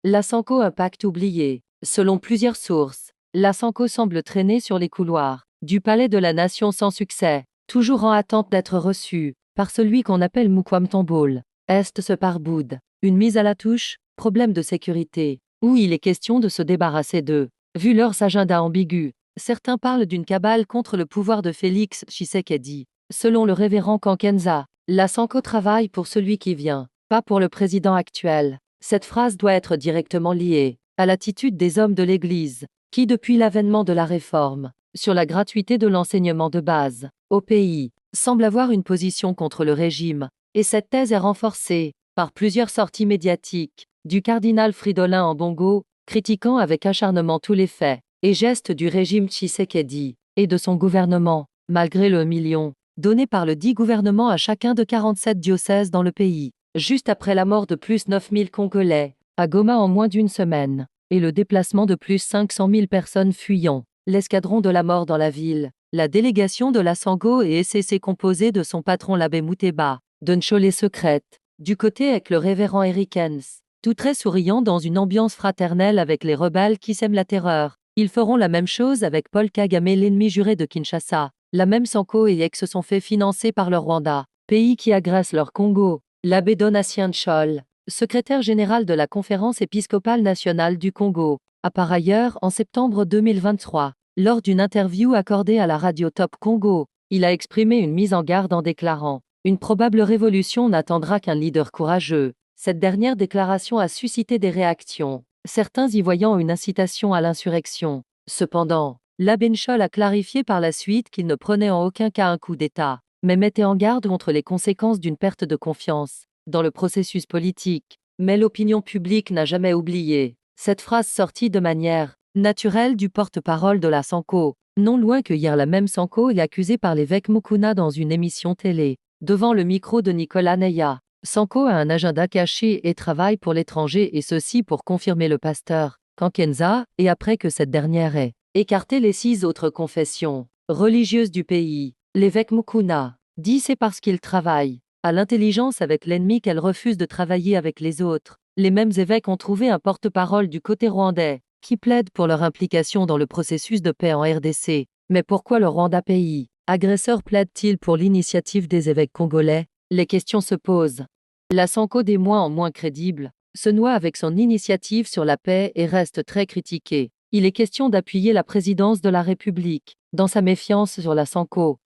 La Sanko impact oublié. Selon plusieurs sources, la Sanko semble traîner sur les couloirs du palais de la nation sans succès, toujours en attente d'être reçue par celui qu'on appelle Mokwam Tombole. Est ce par Boud, une mise à la touche, problème de sécurité, ou il est question de se débarrasser d'eux. Vu leurs agendas ambigus, certains parlent d'une cabale contre le pouvoir de Félix Tshisekedi. Selon le révérend Kankenza, la Sanko travaille pour celui qui vient, pas pour le président actuel. Cette phrase doit être directement liée à l'attitude des hommes de l'Église, qui depuis l'avènement de la réforme, sur la gratuité de l'enseignement de base, au pays, semble avoir une position contre le régime, et cette thèse est renforcée par plusieurs sorties médiatiques du cardinal Fridolin Ambongo, critiquant avec acharnement tous les faits et gestes du régime Tshisekedi et de son gouvernement, malgré le million donné par le dit gouvernement à chacun de 47 diocèses dans le pays, juste après la mort de plus 9000 Congolais à Goma en moins d'une semaine, et le déplacement de plus 500 000 personnes fuyant l'escadron de la mort dans la ville. La délégation de la Sanko et SCC composée de son patron l'abbé Mouteba, de Ncholé secrète, du côté avec le révérend Eric Hens, tout très souriant dans une ambiance fraternelle avec les rebelles qui sèment la terreur. Ils feront la même chose avec Paul Kagame, l'ennemi juré de Kinshasa. La même Sanko et Ex se sont fait financer par le Rwanda, pays qui agresse leur Congo. L'abbé Donatien Nchol, secrétaire général de la Conférence épiscopale nationale du Congo, a par ailleurs, en septembre 2023, lors d'une interview accordée à la radio Top Congo, il a exprimé une mise en garde en déclarant « Une probable révolution n'attendra qu'un leader courageux ». Cette dernière déclaration a suscité des réactions, certains y voyant une incitation à l'insurrection. Cependant, l'abbé Nchol a clarifié par la suite qu'il ne prenait en aucun cas un coup d'État, mais mettait en garde contre les conséquences d'une perte de confiance dans le processus politique. Mais l'opinion publique n'a jamais oublié cette phrase sortie de manière naturelle du porte-parole de la Sanko. Non loin que hier, la même Sanko est accusée par l'évêque Mukuna dans une émission télé, devant le micro de Nicolas Neya. Sanko a un agenda caché et travaille pour l'étranger, et ceci pour confirmer le pasteur Kankenza, et après que cette dernière ait écarté les 6 autres confessions religieuses du pays. L'évêque Mukuna dit c'est parce qu'il travaille à l'intelligence avec l'ennemi qu'elle refuse de travailler avec les autres. Les mêmes évêques ont trouvé un porte-parole du côté rwandais, qui plaide pour leur implication dans le processus de paix en RDC. Mais pourquoi le Rwanda, pays agresseur, plaide-t-il pour l'initiative des évêques congolais? Les questions se posent. La Sanko, des mois en moins crédible, se noie avec son initiative sur la paix et reste très critiquée. Il est question d'appuyer la présidence de la République dans sa méfiance sur la Sanko.